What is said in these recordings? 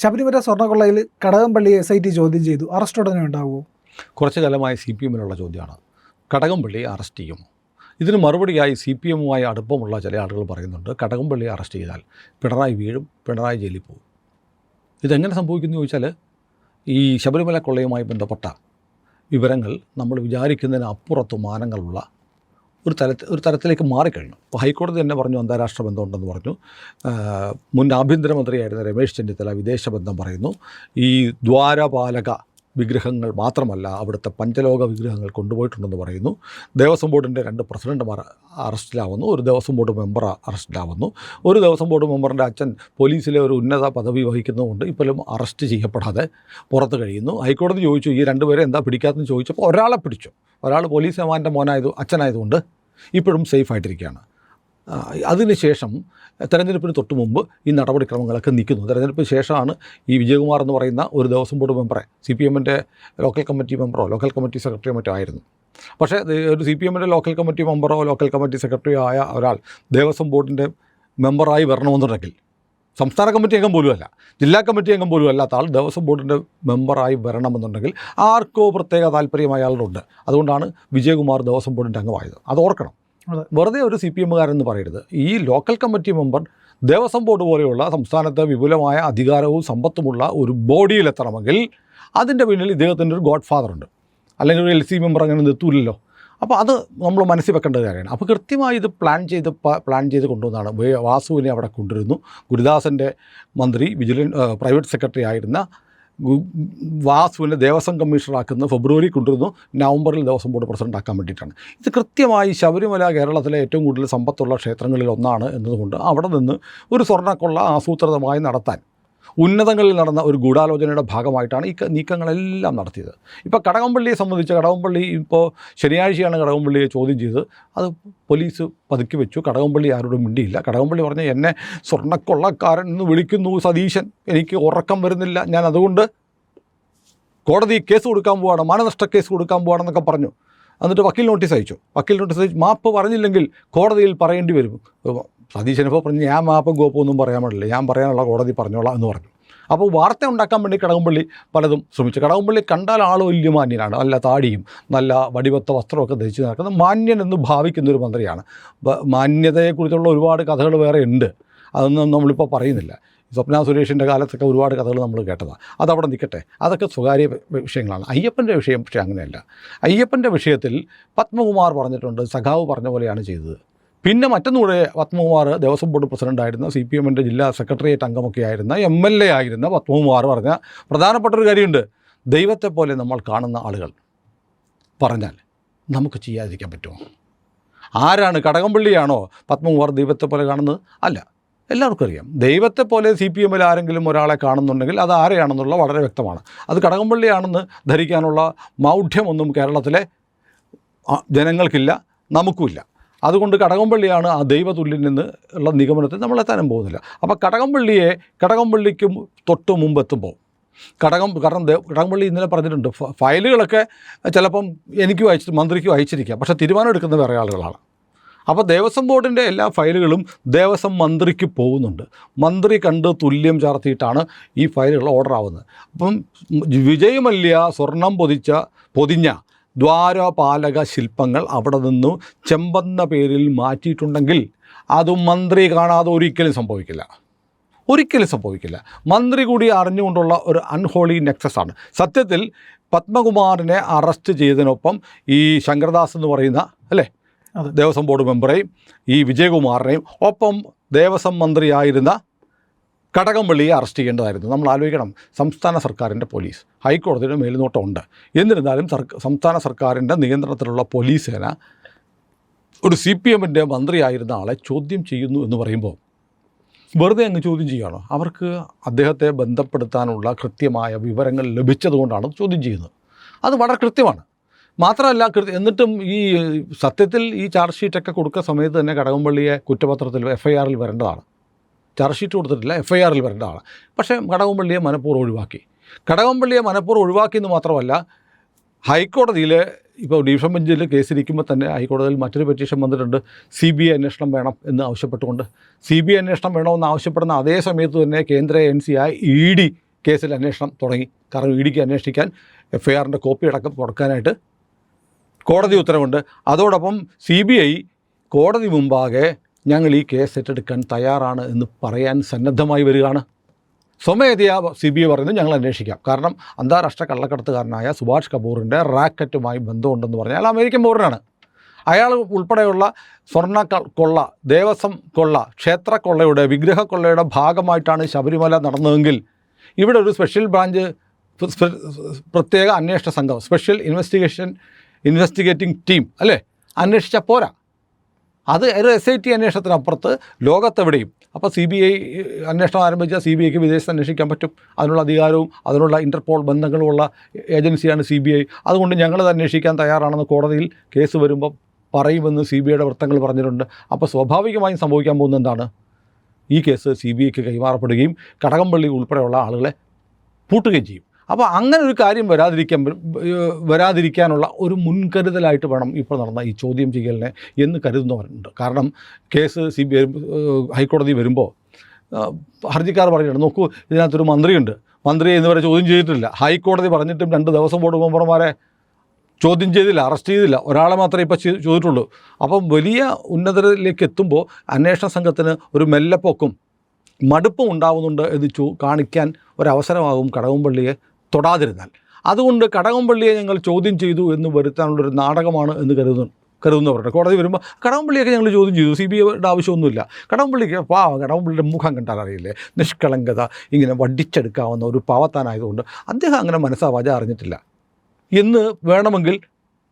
Sabarimala സ്വർണ്ണക്കൊള്ളയിൽ Kadakampally SIT ചോദ്യം ചെയ്തു. Arrest ഉടനെ ഉണ്ടാവുമോ? കുറച്ചു കാലമായി CPM-നുള്ള ചോദ്യമാണ്. കടകംപള്ളിയെ അറസ്റ്റ് ചെയ്യുമോ? ഇതിന് മറുപടിയായി CPM-വുമായി അടുപ്പമുള്ള ചില ആളുകൾ പറയുന്നുണ്ട്, കടകംപള്ളിയെ അറസ്റ്റ് ചെയ്താൽ പിണറായി വീഴും, പിണറായി ജയിലിൽ പോകും. ഇതെങ്ങനെ സംഭവിക്കുന്നു ചോദിച്ചാൽ, ഈ ശബരിമല കൊള്ളയുമായി ബന്ധപ്പെട്ട വിവരങ്ങൾ നമ്മൾ വിചാരിക്കുന്നതിന് അപ്പുറത്ത് മാനങ്ങളുള്ള ഒരു തരത്തിലേക്ക് മാറിക്കഴിഞ്ഞു. അപ്പോൾ ഹൈക്കോടതി തന്നെ പറഞ്ഞു അന്താരാഷ്ട്ര ബന്ധമുണ്ടെന്ന് പറഞ്ഞു. മുൻ ആഭ്യന്തരമന്ത്രിയായിരുന്ന രമേശ് ചെന്നിത്തല വിദേശ ബന്ധം പറയുന്നു. ഈ ദ്വാരപാലക വിഗ്രഹങ്ങൾ മാത്രമല്ല, അവിടുത്തെ പഞ്ചലോക വിഗ്രഹങ്ങൾ കൊണ്ടുപോയിട്ടുണ്ടെന്ന് പറയുന്നു. ദേവസ്വം ബോർഡിൻ്റെ 2 പ്രസിഡന്റുമാർ അറസ്റ്റിലാവുന്നു. ഒരു ദേവസ്വം ബോർഡ് മെമ്പർ അറസ്റ്റിലാവുന്നു. ഒരു ദേവസ്വം ബോർഡ് മെമ്പറിൻ്റെ അച്ഛൻ പോലീസിലെ ഒരു ഉന്നത പദവി വഹിക്കുന്നതുകൊണ്ട് ഇപ്പോഴും അറസ്റ്റ് ചെയ്യപ്പെടാതെ പുറത്ത് കഴിയുന്നു. ഹൈക്കോടതി ചോദിച്ചു, ഈ 2 പേരെ എന്താ പിടിക്കാത്തെന്ന് ചോദിച്ചപ്പോൾ ഒരാളെ പിടിച്ചു. ഒരാൾ പോലീസ് ജവാൻ്റെ അച്ഛനായതുകൊണ്ട് ഇപ്പോഴും സേഫായിട്ടിരിക്കുകയാണ്. അതിനുശേഷം തെരഞ്ഞെടുപ്പിന് തൊട്ട് മുമ്പ് ഈ നടപടിക്രമങ്ങളൊക്കെ നിൽക്കുന്നു. തെരഞ്ഞെടുപ്പിന് ശേഷമാണ് ഈ വിജയകുമാർ എന്ന് പറയുന്ന ഒരു ദേവസ്വം ബോർഡ് മെമ്പറെ, CPM-ൻ്റെ ലോക്കൽ കമ്മിറ്റി മെമ്പറോ ലോക്കൽ കമ്മിറ്റി സെക്രട്ടറിയോ മറ്റോ ആയിരുന്നു. പക്ഷേ ഒരു CPM-ൻ്റെ ലോക്കൽ കമ്മിറ്റി മെമ്പറോ ലോക്കൽ കമ്മിറ്റി സെക്രട്ടറിയോ ആയ ഒരാൾ ദേവസ്വം ബോർഡിൻ്റെ മെമ്പറായി വരണമെന്നുണ്ടെങ്കിൽ, സംസ്ഥാന കമ്മിറ്റി അംഗം പോലുമല്ല, ജില്ലാ കമ്മിറ്റി അംഗം പോലും അല്ലാത്ത ആൾ ദേവസ്വം ബോർഡിൻ്റെ മെമ്പറായി വരണമെന്നുണ്ടെങ്കിൽ ആർക്കോ പ്രത്യേക താല്പര്യം അയാളുണ്ട്. അതുകൊണ്ടാണ് വിജയകുമാർ ദേവസ്വം ബോർഡിൻ്റെ അംഗമായത്. അത് ഓർക്കണം. വെറുതെ ഒരു CPM-കാരെന്ന് പറയരുത്. ഈ local committee member Devaswom board പോലെയുള്ള സംസ്ഥാനത്തെ വിപുലമായ അധികാരവും സമ്പത്തുമുള്ള ഒരു ബോഡിയിലെത്തണമെങ്കിൽ അതിൻ്റെ പിന്നിൽ ഇദ്ദേഹത്തിൻ്റെ ഒരു ഗോഡ് ഫാദർ ഉണ്ട്, അല്ലെങ്കിൽ ഒരു LC മെമ്പർ അങ്ങനെ നിർത്തൂലല്ലോ. അപ്പോൾ അത് നമ്മൾ മനസ്സിൽ വെക്കേണ്ട കാര്യമാണ്. അപ്പോൾ കൃത്യമായി ഇത് പ്ലാൻ ചെയ്ത് കൊണ്ടുവന്നാണ്. വാസുവിനെ അവിടെ കൊണ്ടുവരുന്നു. ഗുരുദാസൻ്റെ മന്ത്രി പ്രൈവറ്റ് സെക്രട്ടറി ആയിരുന്ന വാസുവിനെ ദേവസ്വം കമ്മീഷണറാക്കുന്ന ഫെബ്രുവരി കൊണ്ടുവരുന്നു. നവംബറിൽ ദേവസ്വം ബോർഡ് പ്രസിഡന്റ് ആക്കാൻ വേണ്ടിയിട്ടാണ്. ഇത് കൃത്യമായി ശബരിമല കേരളത്തിലെ ഏറ്റവും കൂടുതൽ സമ്പത്തുള്ള ക്ഷേത്രങ്ങളിൽ ഒന്നാണ് എന്നതുകൊണ്ട് അവിടെ നിന്ന് ഒരു സ്വർണ്ണക്കൊള്ള ആസൂത്രിതമായി നടത്താൻ ഉന്നതങ്ങളിൽ നടന്ന ഒരു ഗൂഢാലോചനയുടെ ഭാഗമായിട്ടാണ് ഈ നീക്കങ്ങളെല്ലാം നടത്തിയത്. ഇപ്പോൾ കടകംപള്ളിയെ സംബന്ധിച്ച്, കടകംപള്ളി ഇപ്പോൾ ശനിയാഴ്ചയാണ് കടകംപള്ളിയെ ചോദ്യം ചെയ്തത്. അത് പോലീസ് പതുക്കി വെച്ചു. കടകംപള്ളി ആരോടും മിണ്ടിയില്ല. കടകംപള്ളി പറഞ്ഞ്, എന്നെ സ്വർണ്ണക്കൊള്ളക്കാരൻ എന്ന് വിളിക്കുന്നു സതീശൻ, എനിക്ക് ഉറക്കം വരുന്നില്ല, ഞാൻ അതുകൊണ്ട് കോടതി കേസ് കൊടുക്കാൻ പോവാണ്, മാനനഷ്ട കേസ് കൊടുക്കാൻ പോവാണെന്നൊക്കെ പറഞ്ഞു. എന്നിട്ട് വക്കീൽ നോട്ടീസ് അയച്ചു. മാപ്പ് പറഞ്ഞില്ലെങ്കിൽ കോടതിയിൽ പറയേണ്ടി വരും. സതീശനിപ്പോൾ പറഞ്ഞ്, ഞാൻ മാപ്പും കോപ്പൊന്നും പറയാൻ പാടില്ല, ഞാൻ പറയാനുള്ള കോടതി പറഞ്ഞോളാം എന്ന് പറഞ്ഞു. അപ്പോൾ വാർത്ത ഉണ്ടാക്കാൻ വേണ്ടി കടകംപള്ളി പലതും ശ്രമിച്ചു. കടകംപള്ളി കണ്ടാൽ ആൾ വലിയ മാന്യനാണ്, നല്ല താടിയും നല്ല വടിവത്ത വസ്ത്രമൊക്കെ ധരിച്ച് നടക്കുന്ന മാന്യൻ എന്ന് ഭാവിക്കുന്നൊരു മന്ത്രിയാണ്. മാന്യതയെക്കുറിച്ചുള്ള ഒരുപാട് കഥകൾ വേറെ ഉണ്ട്, അതൊന്നും നമ്മളിപ്പോൾ പറയുന്നില്ല. സ്വപ്ന സുരേഷിൻ്റെ കാലത്തൊക്കെ ഒരുപാട് കഥകൾ നമ്മൾ കേട്ടതാണ്. അതവിടെ നിൽക്കട്ടെ, അതൊക്കെ സ്വകാര്യ വിഷയങ്ങളാണ്. അയ്യപ്പൻ്റെ വിഷയം പക്ഷേ അങ്ങനെയല്ല. അയ്യപ്പൻ്റെ വിഷയത്തിൽ പത്മകുമാർ പറഞ്ഞിട്ടുണ്ട്, സഖാവ് പറഞ്ഞ പോലെയാണ് ചെയ്തത്. പിന്നെ മറ്റൊന്നുകൂടെ പത്മകുമാർ ദേവസ്വം ബോർഡ് പ്രസിഡൻ്റായിരുന്ന CPM-ൻ്റെ ജില്ലാ സെക്രട്ടേറിയറ്റ് അംഗമൊക്കെ ആയിരുന്ന MLA ആയിരുന്ന പത്മകുമാർ പറഞ്ഞ പ്രധാനപ്പെട്ടൊരു കാര്യമുണ്ട്. ദൈവത്തെ പോലെ നമ്മൾ കാണുന്ന ആളുകൾ പറഞ്ഞാൽ നമുക്ക് ചെയ്യാതിരിക്കാൻ പറ്റുമോ? ആരാണ്? കടകംപള്ളിയാണോ പത്മകുമാർ ദൈവത്തെ പോലെ കാണുന്നത്? അല്ല, എല്ലാവർക്കും അറിയാം. ദൈവത്തെ പോലെ CPM-ൽ ആരെങ്കിലും ഒരാളെ കാണുന്നുണ്ടെങ്കിൽ അത് ആരെയാണെന്നുള്ള വളരെ വ്യക്തമാണ്. അത് കടകംപള്ളിയാണെന്ന് ധരിക്കാനുള്ള മൗഢ്യമൊന്നും കേരളത്തിലെ ജനങ്ങൾക്കില്ല, നമുക്കുമില്ല. അതുകൊണ്ട് കടകംപള്ളിയാണ് ആ ദൈവതുല്യൻ എന്ന് ഉള്ള നിഗമനത്തിൽ നമ്മളെത്താനും പോകുന്നില്ല. അപ്പോൾ കടകംപള്ളിക്കും തൊട്ട് മുമ്പെത്തുമ്പോൾ കടകംപള്ളി ഇന്നലെ പറഞ്ഞിട്ടുണ്ട്, ഫയലുകളൊക്കെ ചിലപ്പം എനിക്കും മന്ത്രിക്കും അയച്ചിരിക്കാം, പക്ഷേ തീരുമാനം എടുക്കുന്ന വേറെ ആളുകളാണ്. അപ്പോൾ ദേവസ്വം ബോർഡിൻ്റെ എല്ലാ ഫയലുകളും ദേവസ്വം മന്ത്രിക്ക് പോകുന്നുണ്ട്. മന്ത്രി കണ്ട് തുല്യം ചാർത്തിയിട്ടാണ് ഈ ഫയലുകൾ ഓർഡർ ആവുന്നത്. അപ്പം വിജയമല്യ സ്വർണം പൊതിഞ്ഞ ദ്വാരപാലക ശില്പങ്ങൾ അവിടെ നിന്നും ചെമ്പന്ന പേരിൽ മാറ്റിയിട്ടുണ്ടെങ്കിൽ അത് മന്ത്രി കാണാതെ ഒരിക്കലും സംഭവിക്കില്ല. മന്ത്രി കൂടി അറിഞ്ഞുകൊണ്ടുള്ള ഒരു അൺഹോളി നെക്സസ് ആണ്. സത്യത്തിൽ പത്മകുമാറിനെ അറസ്റ്റ് ചെയ്തതിനൊപ്പം ഈ ശങ്കർദാസ് എന്ന് പറയുന്ന ദേവസ്വം ബോർഡ് മെമ്പറേയും ഈ വിജയകുമാറിനെയും ഒപ്പം ദേവസ്വം മന്ത്രിയായിരുന്ന കടകംപള്ളിയെ അറസ്റ്റ് ചെയ്യേണ്ടതായിരുന്നു. നമ്മൾ ആലോചിക്കണം, സംസ്ഥാന സർക്കാരിൻ്റെ പോലീസ്, ഹൈക്കോടതിയുടെ മേൽനോട്ടമുണ്ട്. എന്നിരുന്നാലും സംസ്ഥാന സർക്കാരിൻ്റെ നിയന്ത്രണത്തിലുള്ള പോലീസ് സേന ഒരു CPM-ൻ്റെ മന്ത്രിയായിരുന്ന ആളെ ചോദ്യം ചെയ്യുന്നു എന്ന് പറയുമ്പോൾ വെറുതെ അങ്ങ് ചോദ്യം ചെയ്യുകയാണോ? അവർക്ക് അദ്ദേഹത്തെ ബന്ധപ്പെടുത്താനുള്ള കൃത്യമായ വിവരങ്ങൾ ലഭിച്ചതുകൊണ്ടാണ് ചോദ്യം ചെയ്യുന്നത്. അത് വളരെ കൃത്യമാണ്. മാത്രമല്ല, എന്നിട്ടും ഈ സത്യത്തിൽ ഈ ചാർജ് ഷീറ്റൊക്കെ കൊടുക്കുന്ന സമയത്ത് തന്നെ കടകംപള്ളിയെ കുറ്റപത്രത്തിൽ FIR-ൽ വരേണ്ടതാണ്. ചാർജ് ഷീറ്റ് കൊടുത്തിട്ടില്ല, FIR-ൽ വരേണ്ടതാണ്. പക്ഷേ കടകംപള്ളിയെ മനഃപൂർവ്വം ഒഴിവാക്കി എന്ന് മാത്രമല്ല, ഹൈക്കോടതിയിൽ ഇപ്പോൾ ഡിവിഷൻ ബെഞ്ചിൽ കേസിരിക്കുമ്പോൾ തന്നെ ഹൈക്കോടതിയിൽ മറ്റൊരു പെറ്റീഷൻ വന്നിട്ടുണ്ട്, CBI അന്വേഷണം വേണം എന്ന് ആവശ്യപ്പെട്ടുകൊണ്ട്. CBI അന്വേഷണം വേണമെന്ന് ആവശ്യപ്പെടുന്ന അതേ സമയത്ത് തന്നെ കേന്ദ്ര ഏജൻസിയായ ED കേസിൽ അന്വേഷണം തുടങ്ങി. കാരണം ഇഡിക്ക് അന്വേഷിക്കാൻ FIRൻ്റെ കോപ്പി അടക്കം കൊടുക്കാനായിട്ട് കോടതി ഉത്തരവുണ്ട്. അതോടൊപ്പം CBI കോടതി മുമ്പാകെ ഞങ്ങൾ ഈ കേസ് ഏറ്റെടുക്കാൻ തയ്യാറാണ് എന്ന് പറയാൻ സന്നദ്ധമായി വരികയാണ്. സ്വമേധയാ CBI പറയുന്നത് ഞങ്ങൾ അന്വേഷിക്കാം. കാരണം അന്താരാഷ്ട്ര കള്ളക്കടത്തുകാരനായ സുഭാഷ് കപൂറിൻ്റെ റാക്കറ്റുമായി ബന്ധമുണ്ടെന്ന് പറഞ്ഞാൽ അമേരിക്കൻ പൗരനാണ്. അയാൾ ഉൾപ്പെടെയുള്ള സ്വർണ്ണ കൊള്ള, ദേവസ്വം കൊള്ള, ക്ഷേത്ര കൊള്ളയുടെ, വിഗ്രഹ കൊള്ളയുടെ ഭാഗമായിട്ടാണ് ശബരിമല നടന്നതെങ്കിൽ ഇവിടെ ഒരു സ്പെഷ്യൽ ബ്രാഞ്ച് പ്രത്യേക അന്വേഷണ സംഘം, സ്പെഷ്യൽ ഇൻവെസ്റ്റിഗേറ്റിംഗ് ടീം അല്ലേ അന്വേഷിച്ചാൽ പോരാ. അത് ഒരു SIT അന്വേഷണത്തിനപ്പുറത്ത് ലോകത്തെവിടെയും. അപ്പോൾ CBI അന്വേഷണം ആരംഭിച്ചാൽ CBIക്ക് വിദേശത്ത് അന്വേഷിക്കാൻ പറ്റും. അതിനുള്ള അധികാരവും അതിനുള്ള ഇൻ്റർപോൾ ബന്ധങ്ങളുമുള്ള ഏജൻസിയാണ് CBI. അതുകൊണ്ട് ഞങ്ങളത് അന്വേഷിക്കാൻ തയ്യാറാണെന്ന് കോടതിയിൽ കേസ് വരുമ്പോൾ പറയുമെന്ന് CBIയുടെ വൃത്തങ്ങൾ പറഞ്ഞിട്ടുണ്ട്. അപ്പോൾ സ്വാഭാവികമായും സംഭവിക്കാൻ പോകുന്നത് എന്താണ്? ഈ കേസ് CBIക്ക് കൈമാറപ്പെടുകയും കടകംപള്ളി ഉൾപ്പെടെയുള്ള ആളുകളെ പൂട്ടുകയും ചെയ്യും. അപ്പോൾ അങ്ങനെ ഒരു കാര്യം വരാതിരിക്കാനുള്ള ഒരു മുൻകരുതലായിട്ട് വേണം ഇപ്പോൾ നടന്ന ഈ ചോദ്യം ചെയ്യലിനെ എന്ന് കരുതുന്നവരുണ്ട്. കാരണം കേസ് CBI ഹൈക്കോടതി വരുമ്പോൾ ഹർജിക്കാർ പറയുന്നുണ്ട്, നോക്കൂ ഇതിനകത്തൊരു മന്ത്രിയുണ്ട്, മന്ത്രിയെ ഇന്നുവരെ ചോദ്യം ചെയ്തിട്ടില്ല. ഹൈക്കോടതി പറഞ്ഞിട്ടും 2 ദേവസ്വം ബോർഡ് മെമ്പർമാരെ ചോദ്യം ചെയ്തില്ല, അറസ്റ്റ് ചെയ്തില്ല, ഒരാളെ മാത്രമേ ഇപ്പോൾ ചെയ്തിട്ടുള്ളൂ. അപ്പം വലിയ ഉന്നതരിലേക്ക് എത്തുമ്പോൾ അന്വേഷണ സംഘത്തിന് ഒരു മെല്ലെപ്പൊക്കും മടുപ്പും ഉണ്ടാവുന്നുണ്ട് എന്ന് കാണിക്കാൻ ഒരവസരമാകും കടകംപള്ളിയെ തൊടാതിരുന്നാൽ. അതുകൊണ്ട് കടകംപള്ളിയെ ഞങ്ങൾ ചോദ്യം ചെയ്തു എന്ന് വരുത്താനുള്ളൊരു നാടകമാണ് എന്ന് കരുതുന്നവരുടെ കോടതി വരുമ്പോൾ കടകംപള്ളിയൊക്കെ ഞങ്ങൾ ചോദ്യം ചെയ്തു, CBIയുടെ ആവശ്യമൊന്നുമില്ല. കടകംപള്ളിക്ക് കടകംപള്ളിയുടെ മുഖം കണ്ടാൽ അറിയില്ലേ, നിഷ്കളങ്കത ഇങ്ങനെ വടിച്ചെടുക്കാവുന്ന ഒരു പാവത്താനായതുകൊണ്ട് അദ്ദേഹം അങ്ങനെ മനസ്സാവാച അറിഞ്ഞിട്ടില്ല എന്ന് വേണമെങ്കിൽ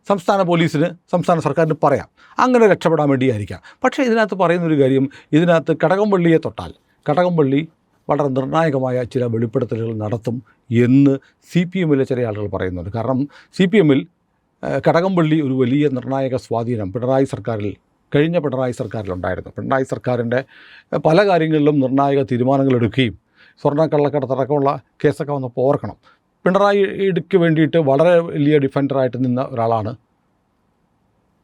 സംസ്ഥാന പോലീസിന്, സംസ്ഥാന സർക്കാരിന് പറയാം. അങ്ങനെ രക്ഷപ്പെടാൻ വേണ്ടിയായിരിക്കാം. പക്ഷേ ഇതിനകത്ത് പറയുന്നൊരു കാര്യം, ഇതിനകത്ത് കടകംപള്ളിയെ തൊട്ടാൽ കടകംപള്ളി വളരെ നിർണായകമായ ചില വെളിപ്പെടുത്തലുകൾ നടത്തും എന്ന് CPMലെ ചില ആളുകൾ പറയുന്നുണ്ട്. കാരണം CPMൽ കടകംപള്ളി ഒരു വലിയ നിർണായക സ്വാധീനം കഴിഞ്ഞ പിണറായി സർക്കാരിലുണ്ടായിരുന്നു. പിണറായി സർക്കാരിൻ്റെ പല കാര്യങ്ങളിലും നിർണായക തീരുമാനങ്ങൾ എടുക്കുകയും സ്വർണ്ണക്കള്ളക്കടത്തടക്കമുള്ള കേസൊക്കെ വന്നപ്പോൾ ഓർക്കണം, പിണറായിക്ക് വേണ്ടിയിട്ട് വളരെ വലിയ ഡിഫൻഡറായിട്ട് നിന്ന ഒരാളാണ്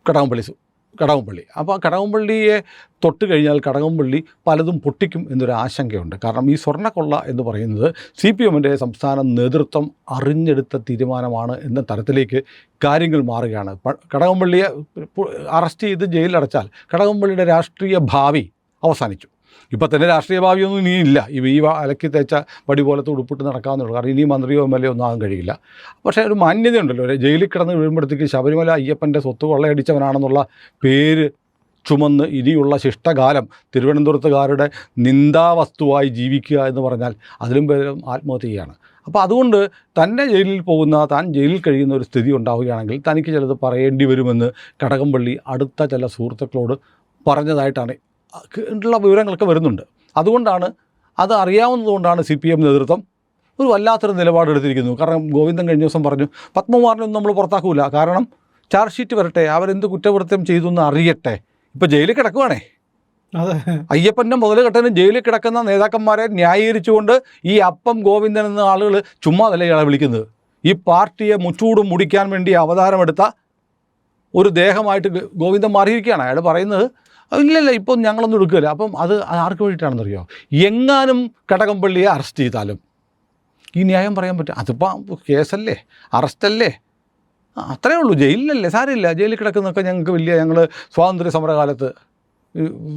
കടകംപള്ളി. അപ്പോൾ കടകംപള്ളിയെ തൊട്ട് കഴിഞ്ഞാൽ കടകംപള്ളി പലതും പൊട്ടിക്കും എന്നൊരു ആശങ്കയുണ്ട്. കാരണം ഈ സ്വർണ്ണക്കൊള്ള എന്ന് പറയുന്നത് CPMൻ്റെ സംസ്ഥാന നേതൃത്വം അറിഞ്ഞെടുത്ത തീരുമാനമാണ് എന്ന തരത്തിലേക്ക് കാര്യങ്ങൾ മാറുകയാണ്. കടകംപള്ളിയെ അറസ്റ്റ് ചെയ്ത് ജയിലിലടച്ചാൽ കടകംപള്ളിയുടെ രാഷ്ട്രീയ ഭാവി അവസാനിച്ചു. ഇപ്പോൾ തന്നെ രാഷ്ട്രീയ ഭാവിയൊന്നും ഇനിയില്ല. ഈ അലക്കി തേച്ച വടി പോലത്തെ ഉടുപ്പിട്ട് നടക്കാവുന്നുള്ളൂ. കാരണം ഇനി മന്ത്രിയോ MLA ഒന്നും ആകാൻ കഴിയില്ല. പക്ഷേ ഒരു മാന്യതയുണ്ടല്ലോ, ഒരു ജയിലിൽ കിടന്ന് വീഴുമ്പോഴത്തേക്ക് ശബരിമല അയ്യപ്പൻ്റെ സ്വത്ത് കൊള്ളയടിച്ചവനാണെന്നുള്ള പേര് ചുമന്ന് ഇനിയുള്ള ശിഷ്ടകാലം തിരുവനന്തപുരത്തുകാരുടെ നിന്ദാവസ്തുവായി ജീവിക്കുക എന്ന് പറഞ്ഞാൽ അതിലും പേരും ആത്മഹത്യയാണ്. അപ്പോൾ അതുകൊണ്ട് തന്നെ താൻ ജയിലിൽ കഴിയുന്ന ഒരു സ്ഥിതി ഉണ്ടാവുകയാണെങ്കിൽ തനിക്ക് ചിലത് പറയേണ്ടി വരുമെന്ന് കടകംപള്ളി അടുത്ത ചില സുഹൃത്തുക്കളോട് പറഞ്ഞതായിട്ടാണ് ഉള്ള വിവരങ്ങളൊക്കെ വരുന്നുണ്ട്. അതുകൊണ്ടാണ്, അത് അറിയാവുന്നതുകൊണ്ടാണ് CPM നേതൃത്വം ഒരു വല്ലാത്തൊരു നിലപാടെടുത്തിരിക്കുന്നു. കാരണം ഗോവിന്ദൻ കഴിഞ്ഞ ദിവസം പറഞ്ഞു, പത്മകുമാറിനൊന്നും നമ്മൾ പുറത്താക്കൂല, കാരണം ചാർജ് ഷീറ്റ് വരട്ടെ, അവരെന്ത് കുറ്റകൃത്യം ചെയ്തു എന്ന് അറിയട്ടെ. ഇപ്പോൾ ജയിലിൽ കിടക്കുവാണേ. അയ്യപ്പൻ്റെ മുതലുകെട്ടനും ജയിലിൽ കിടക്കുന്ന നേതാക്കന്മാരെ ന്യായീകരിച്ചുകൊണ്ട് ഈ അപ്പം ഗോവിന്ദൻ എന്ന ആളുകൾ ചുമ്മാതല്ല ഇയാളെ വിളിക്കുന്നത്. ഈ പാർട്ടിയെ മുച്ചൂടും മുടിക്കാൻ വേണ്ടി അവതാരമെടുത്ത ഒരു ദേഹമായിട്ട് ഗോവിന്ദൻ മാറിയിരിക്കുകയാണ്. അയാൾ പറയുന്നത് ഇല്ലല്ല ഇപ്പോൾ ഞങ്ങളൊന്നും എടുക്കില്ല. അപ്പം അത് ആർക്ക് വേണ്ടിയിട്ടാണെന്നറിയോ, എങ്ങാനും കടകംപള്ളിയെ അറസ്റ്റ് ചെയ്താലും ഈ ന്യായം പറയാൻ പറ്റും. അതിപ്പോൾ കേസല്ലേ, അറസ്റ്റല്ലേ, അത്രയേ ഉള്ളൂ, ജയിലിലല്ലേ, സാരമില്ല, ജയിലിൽ കിടക്കുന്നതൊക്കെ ഞങ്ങൾക്ക് ഞങ്ങൾ സ്വാതന്ത്ര്യ സമരകാലത്ത്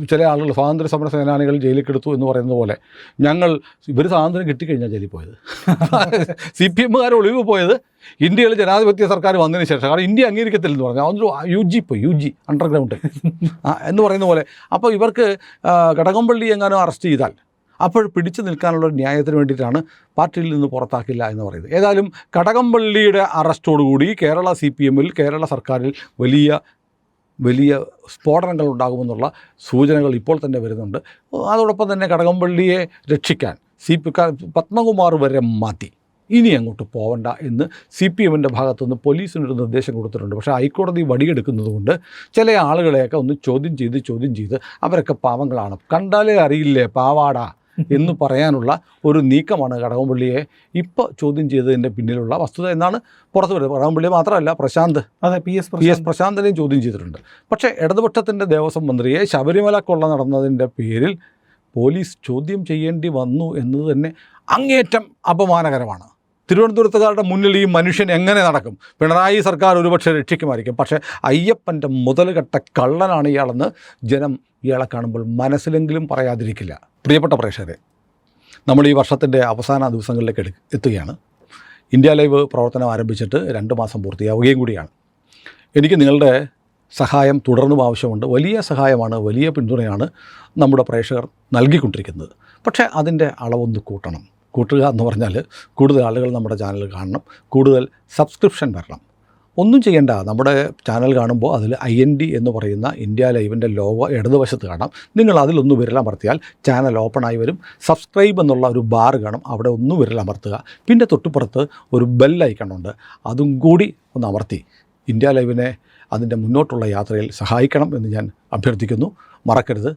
ചില ആളുകൾ സ്വാതന്ത്ര്യ സമര സേനാനികൾ ജയിലിൽ കിടത്തു എന്ന് പറയുന്നത് പോലെ ഇവർ സ്വാതന്ത്ര്യം കിട്ടിക്കഴിഞ്ഞാൽ ജയിലിൽ പോയത്. CPMകാർ ഒളിവ് പോയത് ഇന്ത്യയിൽ ജനാധിപത്യ സർക്കാർ വന്നതിന് ശേഷം. കാരണം ഇന്ത്യ അംഗീകരിക്കത്തില്ലെന്ന് പറഞ്ഞാൽ അതൊരു UG അണ്ടർഗ്രൗണ്ട് എന്ന് പറയുന്ന പോലെ. അപ്പോൾ ഇവർക്ക് കടകംപള്ളി എങ്ങാനും അറസ്റ്റ് ചെയ്താൽ അപ്പോൾ പിടിച്ചു നിൽക്കാനുള്ള ഒരു ന്യായത്തിന് വേണ്ടിയിട്ടാണ് പാർട്ടിയിൽ നിന്ന് പുറത്താക്കില്ല എന്ന് പറയുന്നത്. ഏതായാലും കടകംപള്ളിയുടെ അറസ്റ്റോടുകൂടി കേരള CPMൽ, കേരള സർക്കാരിൽ വലിയ സ്ഫോടനങ്ങൾ ഉണ്ടാകുമെന്നുള്ള സൂചനകൾ ഇപ്പോൾ തന്നെ വരുന്നുണ്ട്. അതോടൊപ്പം തന്നെ കടകംപള്ളിയെ രക്ഷിക്കാൻ പത്മകുമാർ വരെ മാറ്റി ഇനി അങ്ങോട്ട് പോവണ്ട എന്ന് CPMൻ്റെ ഭാഗത്തുനിന്ന് പോലീസിനൊരു നിർദ്ദേശം കൊടുത്തിട്ടുണ്ട്. പക്ഷേ ഹൈക്കോടതി വടിയെടുക്കുന്നതുകൊണ്ട് ചില ആളുകളെയൊക്കെ ഒന്ന് ചോദ്യം ചെയ്ത് അവരൊക്കെ പാവങ്ങളാണ്, കണ്ടാലേ അറിയില്ലേ പാവാടാ എന്ന് പറയാനുള്ള ഒരു നീക്കമാണ് കടകംപള്ളിയെ ഇപ്പോൾ ചോദ്യം ചെയ്തതിൻ്റെ പിന്നിലുള്ള വസ്തുത എന്നാണ് പുറത്തു വരുന്നത്. കടകംപള്ളിയെ മാത്രമല്ല, PS പ്രശാന്തിനെയും ചോദ്യം ചെയ്തിട്ടുണ്ട്. പക്ഷേ ഇടതുപക്ഷത്തിൻ്റെ ദേവസ്വം മന്ത്രിയെ ശബരിമല കൊള്ള നടന്നതിൻ്റെ പേരിൽ പോലീസ് ചോദ്യം ചെയ്യേണ്ടി വന്നു എന്നത് തന്നെ അങ്ങേയറ്റം അപമാനകരമാണ്. തിരുവനന്തപുരത്തുകാരുടെ മുന്നിൽ ഈ മനുഷ്യൻ എങ്ങനെ നടക്കും? പിണറായി സർക്കാർ ഒരുപക്ഷെ രക്ഷിക്കുമായിരിക്കും, പക്ഷേ അയ്യപ്പൻ്റെ മുതലുകെട്ട കള്ളനാണ് ഇയാളെന്ന് ജനം ഇയാളെ കാണുമ്പോൾ മനസ്സിലെങ്കിലും പറയാതിരിക്കില്ല. പ്രിയപ്പെട്ട പ്രേക്ഷകരെ, നമ്മൾ ഈ വർഷത്തിൻ്റെ അവസാന ദിവസങ്ങളിലേക്ക് എത്തുകയാണ്. ഇന്ത്യ ലൈവ് പ്രവർത്തനം ആരംഭിച്ചിട്ട് 2 മാസം പൂർത്തിയാവുകയും കൂടിയാണ്. എനിക്ക് നിങ്ങളുടെ സഹായം തുടർന്നും ആവശ്യമുണ്ട്. വലിയ സഹായമാണ്, വലിയ പിന്തുണയാണ് നമ്മുടെ പ്രേക്ഷകർ നൽകിക്കൊണ്ടിരിക്കുന്നത്. പക്ഷേ അതിൻ്റെ അളവൊന്ന് കൂട്ടുക എന്ന് പറഞ്ഞാൽ കൂടുതൽ ആളുകൾ നമ്മുടെ ചാനൽ കാണണം, കൂടുതൽ സബ്സ്ക്രിപ്ഷൻ വരണം. ഒന്നും ചെയ്യേണ്ട, നമ്മുടെ ചാനൽ കാണുമ്പോൾ അതിൽ IND എന്ന് പറയുന്ന ഇന്ത്യ ലൈവിൻ്റെ ലോഗോ ഇടതുവശത്ത് കാണാം. നിങ്ങൾ അതിലൊന്ന് വിരലമർത്തിയാൽ ചാനൽ ഓപ്പണായി വരും. സബ്സ്ക്രൈബ് എന്നുള്ള ഒരു ബാർ കാണും, അവിടെ ഒന്ന് വിരലമർത്തുക. പിന്നെ തൊട്ടുപുറത്ത് ഒരു ബെൽ ഐക്കണുണ്ട്, അതും കൂടി ഒന്ന് അമർത്തി ഇന്ത്യ ലൈവിനെ അതിൻ്റെ മുന്നോട്ടുള്ള യാത്രയിൽ സഹായിക്കണം എന്ന് ഞാൻ അഭ്യർത്ഥിക്കുന്നു. മറക്കരുത്,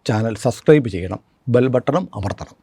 ചാനൽ സബ്സ്ക്രൈബ് ചെയ്യണം, ബെൽ ബട്ടണും അമർത്തണം.